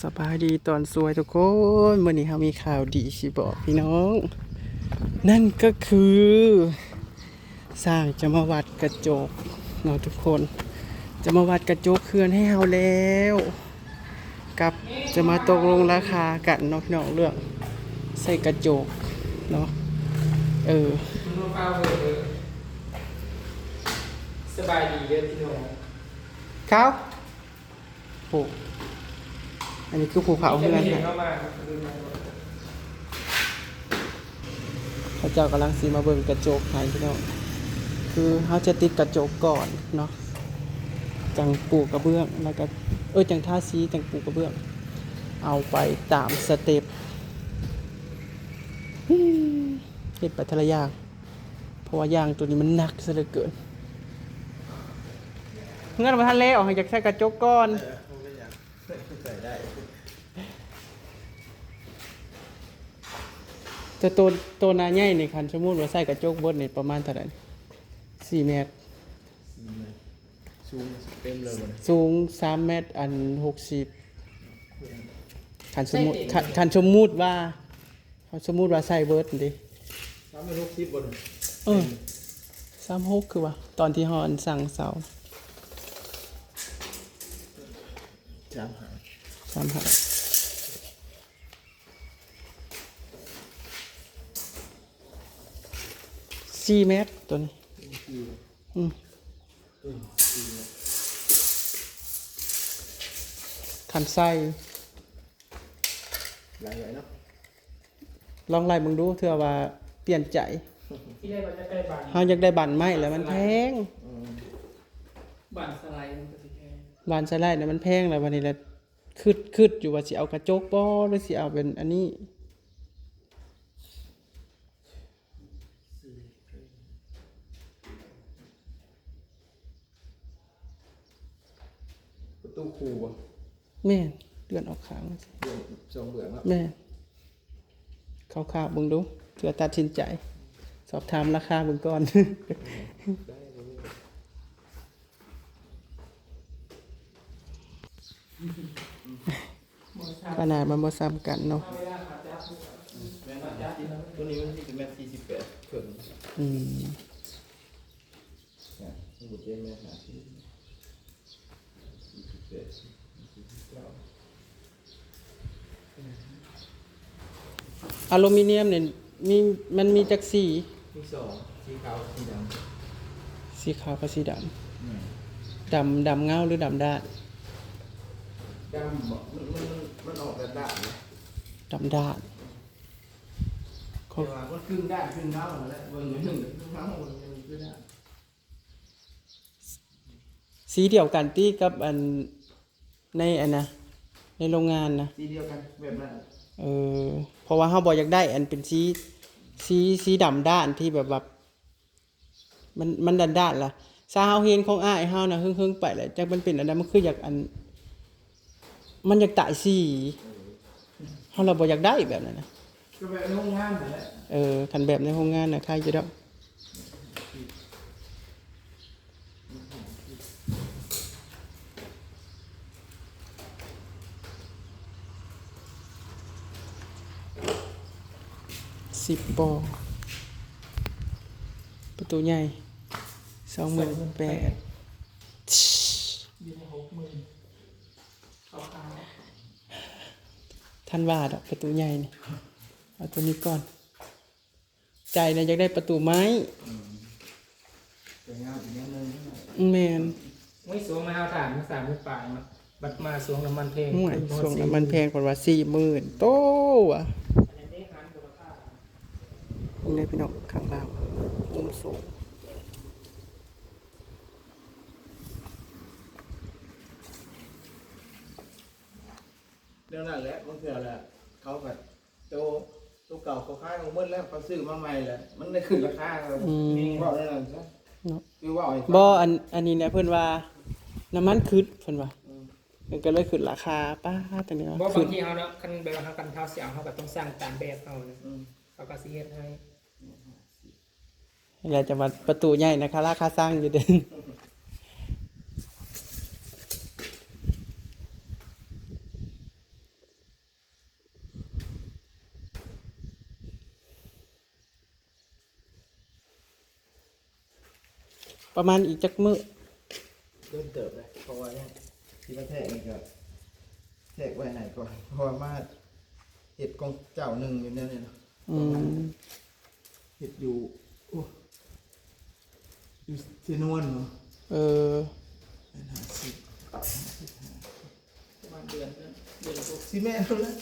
สบายดีตอนสวยทุกคนวันนี้เรามีข่าวดีสิบอกพี่น้องนั่นก็คือสร้างจะมาวัดกระจกเนาะทุกคนจะมาวัดกระจกเขื่อนให้เราแล้วกับจะมาตกลงราคากันเนาะพี่น้องเรื่องใส่กระจกเนาะสบายดีเด้อพี่น้อง ครับโอ้อันนี้คือภูเขาเพื่อน เห็น นะ เข้ามา เขาเจ้ากำลังซีมาเบิ่งกระจกให้พี่น้องคือเขาจะติดกระจกก่อนเนาะจังปูกระเบื้องแล้วก็จังท่าซีจังปูกระเบื้องเอาไปตามสเต็ปเห็ดไปทะละอย่างเพราะว่าอย่างตัวนี้มันหนักซะเหลือเกินเงื่อนมาทันเล่ออกให้จากใช้กระจกก่อนจะตัวนาใหญ่ในคันสมมุติว่าใส่กระจกบดนี่ประมาณเท่าไหร่4 เมตรสูงเต็มเลยบ่ สูง3 เมตร60คันสมมุติคันสมมุติว่าเขาสมมุติว่าใส่เบิดดิ360บ่36คือว่าตอนที่เฮาอันสั่งเสา35 4 เมตรตัวนี้คันไส้หลายเนาะ ลองไล่มึงดูเถื่อว่าเปลี่ยนใจ ที่ได้ว่าจะใกล้บ้าน เฮาอยากได้บันไม้แล้วมันแพง บ้านสไลด์มันก็สิแพง บานสไลด์เนี่ยมันแพงแล้ววันนี้ละคืดอยู่ว่าสิเอากระจกบ่หรือสิเอาเป็นอันนี้ประตูคูบ่ แม่นเดือนออกข้างสิ เรื่องทรงเบื่อเนาะ แม่นคร่าวๆเบิ่งดูเพื่อตัดสินใจ สอบถามราคาเบิ่งก่อน ขนาดมันบ่ซ้ำกันเนาะ เวลาขาจับแม่นจับตัวนี้มันสิเมตร48ครึ่ง อืม เนี่ยสมมุติเป็นเมตร50 อลูมิเนียมเนี่ยมันมีจักสี ที่2สีขาวสีดำ สีขาวกับสีดำดำเงาหรือดำด้าน ดำบ่มันออกด้านๆเลย ดำด้าน แต่ว่ามันครึ่งด้านครึ่งเงานั่นแหละเบิ่งหนึ่งครึ่งเงาเบิ่งหนึ่งครึ่งด้าน สีเดียวกันที่กับอันในอันนะในโรงงานนะ สีเดียวกันแบบนั้น เพราะว่าเฮาบ่อยากได้อันเป็นสีดำด้านที่แบบมันด้านๆล่ะซาเฮาเห็นของอ้ายเฮานะเฮิงๆไปแหละจักมันเป็นอันนั้นมันคืออยากอันมันอยากตายสีเฮาเราบ่อยากได้แบบนั้นนะ ก็แบบโรงงานนั่นแหละ คันแบบในโรงงานน่ะใครจะได้10 ปอประตูใหญ่28,000อยู่ใน60,000ขาว ท่านว่าดอกประตูใหญ่นี่เอาตัวนี้ก่อนใจนะอยากได้ประตูไม้ สวยงามอีกนิดนึง แม่น ไม่สวงมาเอาถ่านมา3 ปลายมาบัดมาสวงน้ำมันเพลง ห่วยส่งน้ำมันแพงกว่า40,000โตว่ะนี่พี่น้องข้างล่างมุมสูง เรื่องนั้นแหละมันคืออะไรเขาแบบตัวเก่าเขาขายของเมื่อแล้วเขาซื้อมาใหม่แหละมันได้ขึ้นราคานี่ว่าเรื่องนั้นซะ เนาะ คือว่า บ่อันนี้เนี่ยเพิ่นว่าน้ำมันขึ้นเพิ่นว่าเพิ่นก็เลยขึ้นราคาป้าตรงนี้ บ่ ว่า บา ขึ้ ง น ทีเขาเนาะคันแบบว่าเขากันเท้าเสียงเขาก็ต้องสร้างตามแบบเขานะเขาก็สิเฮ็ดให้ อยากจะว่าประตูใหญ่นะคะราคาสร้างอยู่เด้อ ประมาณอีกจักมื้อ เริ่มเติบเลยเพราะว่าเนี่ยที่มาแทกนี่ก็แทกไว้ไหนก่อนเพราะว่ามาเห็ดของเจ้าหนึ่งอยู่เนี่ยเนาะ อืม เห็ดอยู่โอ้อยู่เจนวนเนาะ เออ เป็น50 ประมาณเดือนปุ๊บ ซีเมนต์แล้ว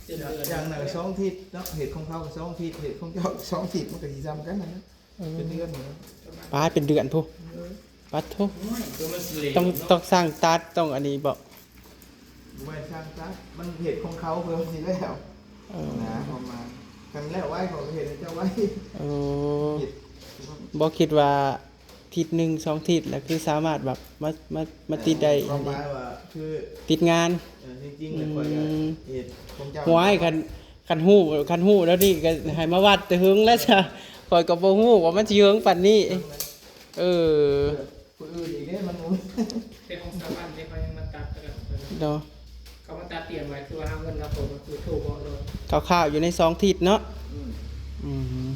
เดือน อย่างหนึ่งสองทิศเนาะเห็ดของเขาสองทิศเห็ดของเจ้าสองทิศมันก็สีซ้ำกันนะเป็นเดือนเหมือนกัน ปาดเป็นเดือนพุปัดทุก ตัวมันสิเหลว ต้องสร้างตัดต้องอันนี้บอก ไว้ช่างจ้ามันเห็ดของเขาเพิ่มสิแล้ว นะประมาณครั้งแรกไว้ของเห็ดเจ้าไว้ โอ้ เห็ด บอกคิดว่าทิศหนึ่งสองทิศแล้วคือสามารถแบบมาติดได้ ความหมายว่าคือ ติดงาน จริงๆเลยคนเห็ดของเจ้า หัวให้คันหู้แล้วนี่ก็ให้มาวัดแต่หึงแล้วจ้ะคอยกับบ่ฮู้ว่ามันสิหึงปานนี้ เออ ผู้อื่นอีกเนี่ยมัน เป็นของชาวบ้านที่เขายังมาตัดกัน เนาะ เขามาตัดเตรียมไว้คือว่าเอาเงินเราผมก็คือถูกบอกเลย ข้าวๆอยู่ในสองทิศเนาะ อืม อืม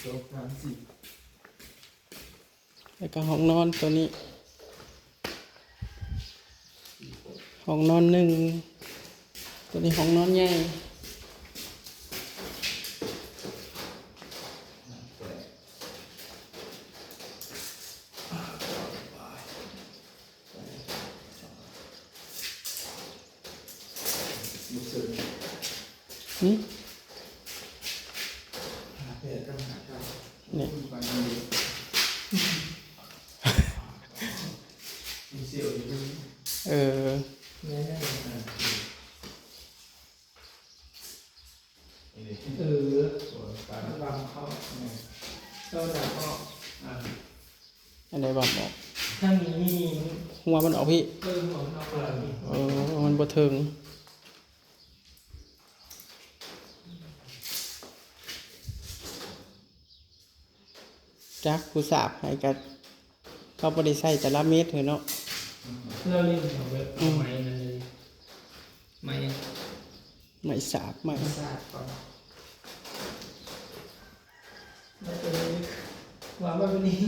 2 3 4 แล้วก็ห้องนอนตัวนี้ ห้องนอนหนึ่งตัวนี้ห้องนอนใหญ่ อยู่เสริม นี่ หาเพจก็หาเจ้า นี่ ฟังดีมีเสียวอยู่ตรงนี้ เออ เนี่ย นี่ดิ เออ ตัวปลา ระวังเขาเจ้าหน้าก็ อันไหนบอกบอก ถ้ามี หัวมันออกพี่ เออหัวเราเปิดนี่ เออมันบ่ถึงจักผู้สาบให้กับเขาบ่ได้ใช้แต่ละเม็ดเถอะเนาะ เราเล่นของเว็บเอาไม้นั่นเลยไม้ ไม่สาบไม่ สาดก่อนแล้วตัวนี้วางไว้บนนี้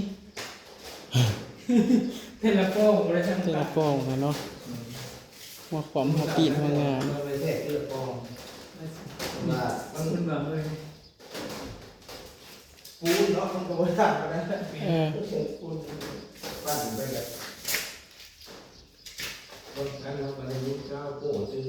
เทเลโป้งเลยช่าง เจอ ตัด ป้องนะเนาะหัวขวามหัวปีนหัวงาน เราไปแทกเลือดปองว่า มันขึ้นมาเลย ปูนเนาะมันก็บ่ได้นะ เออ ปูนปั้นไปแบบบนนั้นเราไปในยุคเจ้าโป้จือ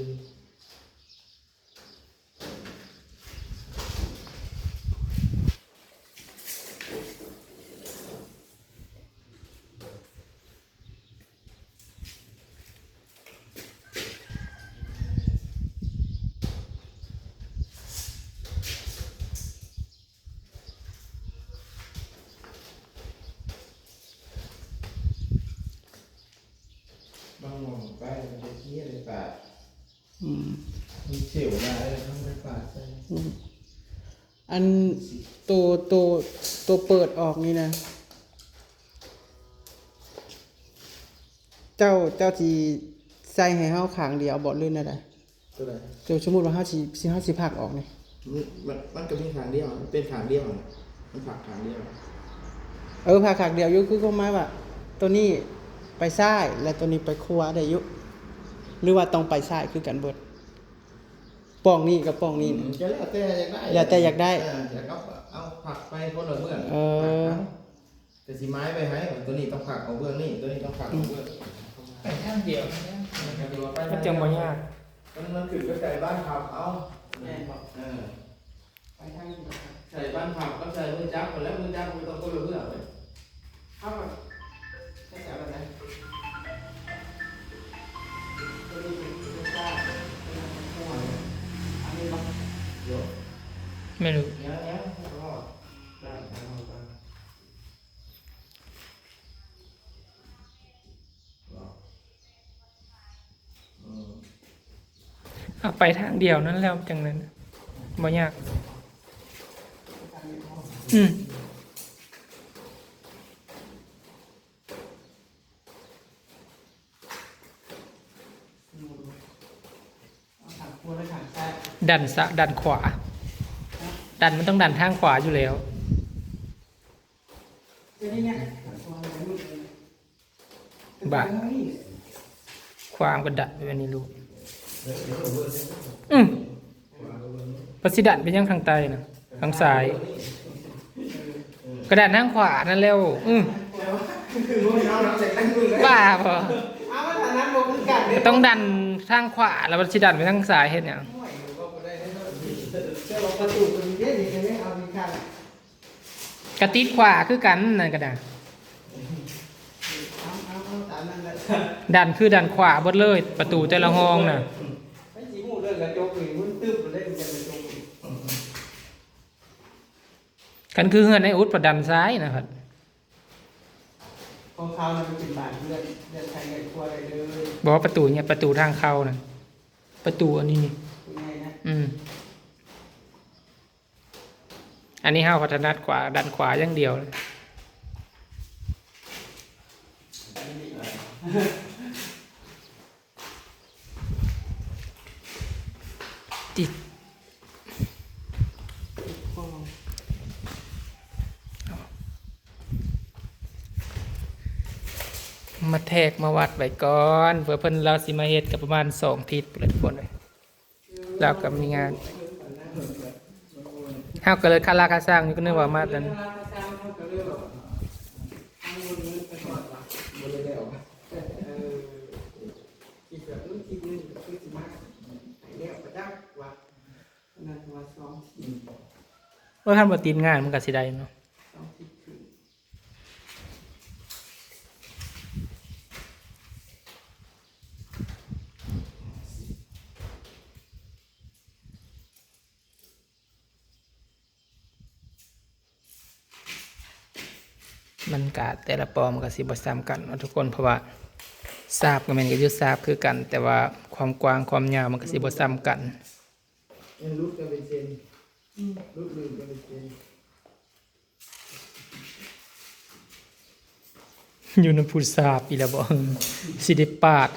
บางมองไปมันจะเที่ยเลยป่า อืม มีเสียวมาเลยทั้งไปป่าใส่ อันตัวเปิดออกนี่นะ เจ้าที่ใส่ให้เฮาขางเดียวบ่ลื่นอะไร ตัวไหน เดี๋ยวสมมุติว่าเฮาสิพักออกนี่ มันก็มีขางเดียวมันเป็นขางเดียวมันผักขางเดียว พักขางเดียวอยู่คือก็หมายว่า ตัวนี้ไปซ้ายและตัวนี้ไปขวาได้อยู่หรือว่าต้องไปซ้ายคือกันเบิดป้องนี่กับป้องนี่นะ จะแล้วแต่อยากได้ แล้วแต่อยากได้ อยากเอาผักไปคนละเบื้อง เออ แต่สีไม้ไปให้ตัวนี้ต้องผักเอาเบื้องนี่ตัวนี้ต้องผักเอาเบื้อง ไปข้างเดียว มันจังบ่ยากมันขึ้นก็ใส่บ้านผักเอา แม่บอก ไปทางใส่บ้านผักก็ใส่มือจับหมดแล้วมือจับมือต้องคนละเบื้องเลย เข้าแบบใช้แบบไหนตัวนี้เป็นตัวซ่าเป็นหัวอันนี้บ้าง เดี๋ยว ไม่รู้ เนี้ยรอดได้ทางเราไปรอด เอาไปทางเดียวนั่นแล้วจังนั้นบ่ยาก วละถังซ้าย ดันขวา ดันมันต้องดันทางขวาอยู่แล้ว เดี๋ยวนี้เนี่ย บ้า ขวามันก็ดันไปแบบนี้ลูกประสิดันไปยังทางใต้นะทางซ้าย กระดานทางขวานั่นเร็วบ้าพอ เอามาฐานะบ่คือกันเด้ ต้องดันทางขวาแล้วประสิดันไปทางซ้ายเห็นอย่าง เจ้าบอกประตูตัวนี้เด้นี่ก็ได้เอามีคัน กระติดขวาคือกันนั่นกระดาน เอาตามนั้นแหละ ดันคือดันขวาเบดเลย ประตูแต่ละห้องน่ะ ไม่สิฮู้เรื่องกระจกนี่มันตึ๊บเลยมันจะกระจกนี่ กันคือเฮือนในอุดประดันซ้ายนะครับ ของเขาน่ะมันเป็นบ้านเรือนไทยเรือนครัวได้เลย บอกว่าประตูเนี่ยประตูทางเข้านะประตูอันนี้นี่ คุณไงนะ อันนี้ห้าวพัฒนาขวาดันขวาอย่างเดียวเลยติดมาแทกมาวัดไว้ก่อนเพื่อเพิ่นเราสิมาเฮ็ดกับประมาณ2 ทิศเลยทุกคนเลยเราก็มีงานห้าวก็เลยคาราคาสร้างนี่ก็นึกว่ามาดัน ว่าท่านบ่ตีนงานมันก็สิได้เนาะมันกะแต่ละปอมันก็สิบ่ซ้ำกันเนาะทุกคนเพราะว่าทราบก็แม่นก็อยู่ทราบคือกัน แต่ว่าความกว้างความยาวมันก็สิบ่ซ้ำกัน รุดกันเป็นเซนรุดลืมกันเป็นเซน อยู่ในผู้ทราบอีแล้วบ่ สิได้ปาด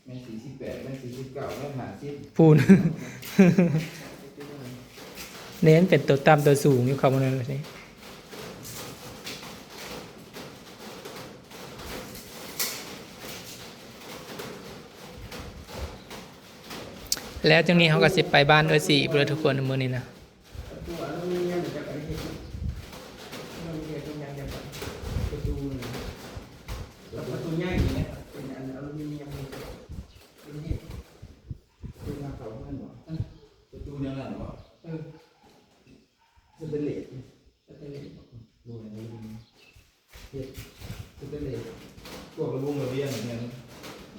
แม่48แม่49แม่50 ปูน เน้นเป็นตัวต่ำตัวสูงอยู่คำว่านั้นเลยแล้วจังนี้เขาก็สิไปบ้านด้วยสิเพื่อทุกคนในมื้อนี้นะ ตัวอลูมิเนียมจะไปเฮ็ดอลูมิเนียมต้องยังจะไปประตูนี่แล้วประตูใหญ่นี่นะเป็นอันอลูมิเนียมนี่เป็นเฮ็ด เป็นทางเขาเพิ่นบ่ประตูแนวนั้นบ่ สเตนเลสสเตนเลส ดูอันนี้เฮ็ดคือเป็นเลยพวกระบุงระเบียงเนี่ย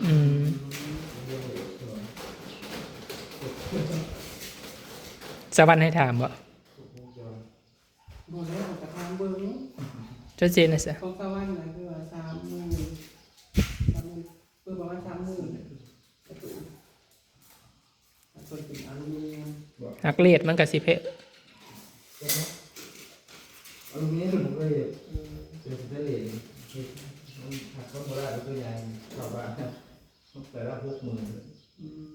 อืม ระเบียงเลยตัว สวรรค์ให้ถามบ่ พวกจอ บ่แล้วกระทางเบิ่ง เจ้าเจนนะซะ ของสวรรค์น่ะคือว่า30,000เพื่อประมาณ30,000ประตูส่วนเป็นอลูมิเนียม หักเลดมันก็สิเพะ อลูมิเนียมมันก็เลยเจอสเตนเลสเฮ็ดมันหักเข้าบ่ได้ตัวใหญ่เข้าบ้านแต่ละ60,000 อืม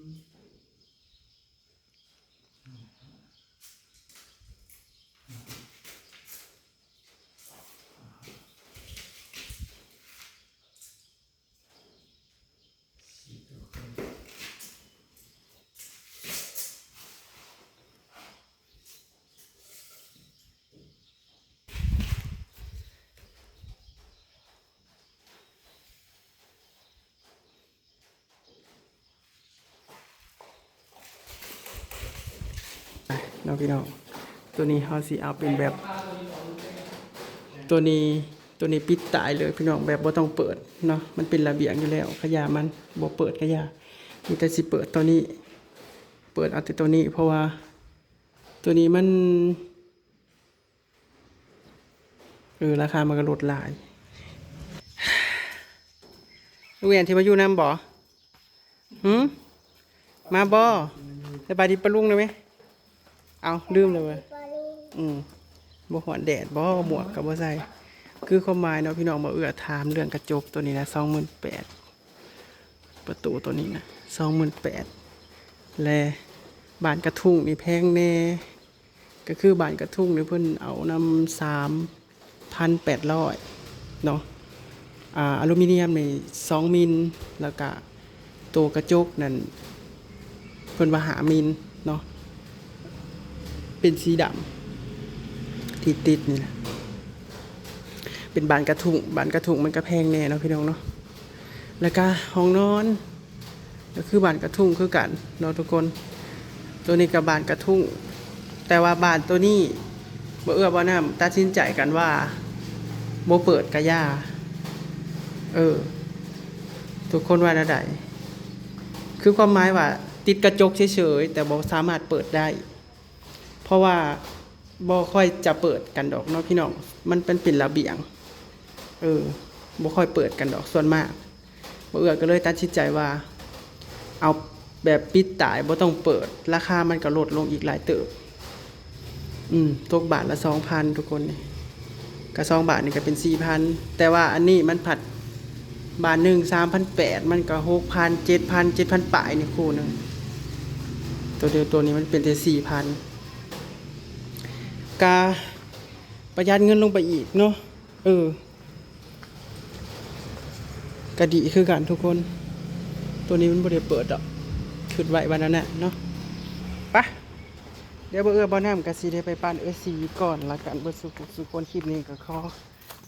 น้องพี่น้องตัวนี้เขาสิเอาเป็นแบบ ตัวนี้ปิดตายเลยพี่น้องแบบบ่ต้องเปิดเนาะมันเป็นระเบียงอยู่แล้วขยะมันบ่เปิดขยะมีแต่สิเปิดตัวนี้ เปิดเอาแต่ตัวนี้ เพราะว่าตัวนี้มันราคามันก็ลดหลายลูกเรียนที่มาอยู่นำบ่มาบ่สบายดีปะลุงได้ไหมเอาลืมเลยเว้ยบ่หอนแดดบ่หมวกกับบ่ใส่คือความหมายเนาะพี่น้องมาถามเรื่องกระจกตัวนี้นะ28,000 ประตูตัวนี้นะ28,000และบ้านกระทุ่งนี่แพงแน่ก็คือบ้านกระทุ่งนี่เพิ่นเอานำ3,800เนาะอลูมิเนียมนี่2มิลแล้วก็ตัวกระจกนั่นเพิ่นว่า5มิลเนาะเป็นสีดำที่ติดนี่นะเป็นบ้านกระทุ่งมันก็แพงแน่เนาะพี่น้องเนาะแล้วก็ห้องนอนก็คือบ้านกระทุ่งคือกันเนาะทุกคนตัวนี้ก็บ้านกระทุ่งแต่ว่าบ้านตัวนี้บ่เอื้อบ่น้ำตัดสินใจกันว่าบ่เปิดกะย่าทุกคนว่าแนวใดคือความหมายว่าติดกระจกเฉยๆแต่บ่สามารถเปิดได้เพราะว่าบ่ค่อยจะเปิดกันดอกเนาะพี่น้องมันเป็นระเบียงบ่ค่อยเปิดกันดอกส่วนมากบ่เอื้อก็เลยตัดสินใจว่าเอาแบบปิดตายบ่ต้องเปิดราคามันก็ลดลงอีกหลายเติบตกบาทละ 2,000 ทุกคนนี่ก็2 บาทนี่ก็เป็น 4,000 แต่ว่าอันนี้มันผัดบาทนึง 3,800 มันก็ 6,000 7,000 7,000 ปลายนี่คู่นึงตัวเดียวตัวนี้มันเป็นแต่ 4,000 กาประหยัดเงินลงไปอีกเนาะก็ดีคือกันทุกคนตัวนี้มันบ่ได้เปิดดอกคิดไว้วันนั้นน่ะเนาะไปเดี๋ยวบ่น้ำก็สิได้ไปปั่นสีก่อนละกันเบิดสุคนคลิปนี้ก็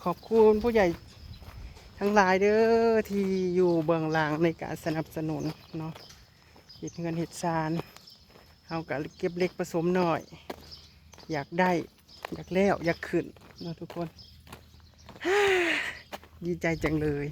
ขอบคุณผู้ใหญ่ทั้งหลายเด้อที่อยู่เบื้องหลังในการสนับสนุนเนาะเฮ็ดเงินเฮ็ดซานเฮาก็เก็บเล็กผสมน้อยอยากได้อยากแล้วอยากขึ้นเนาะทุกคน ดีใจจังเลย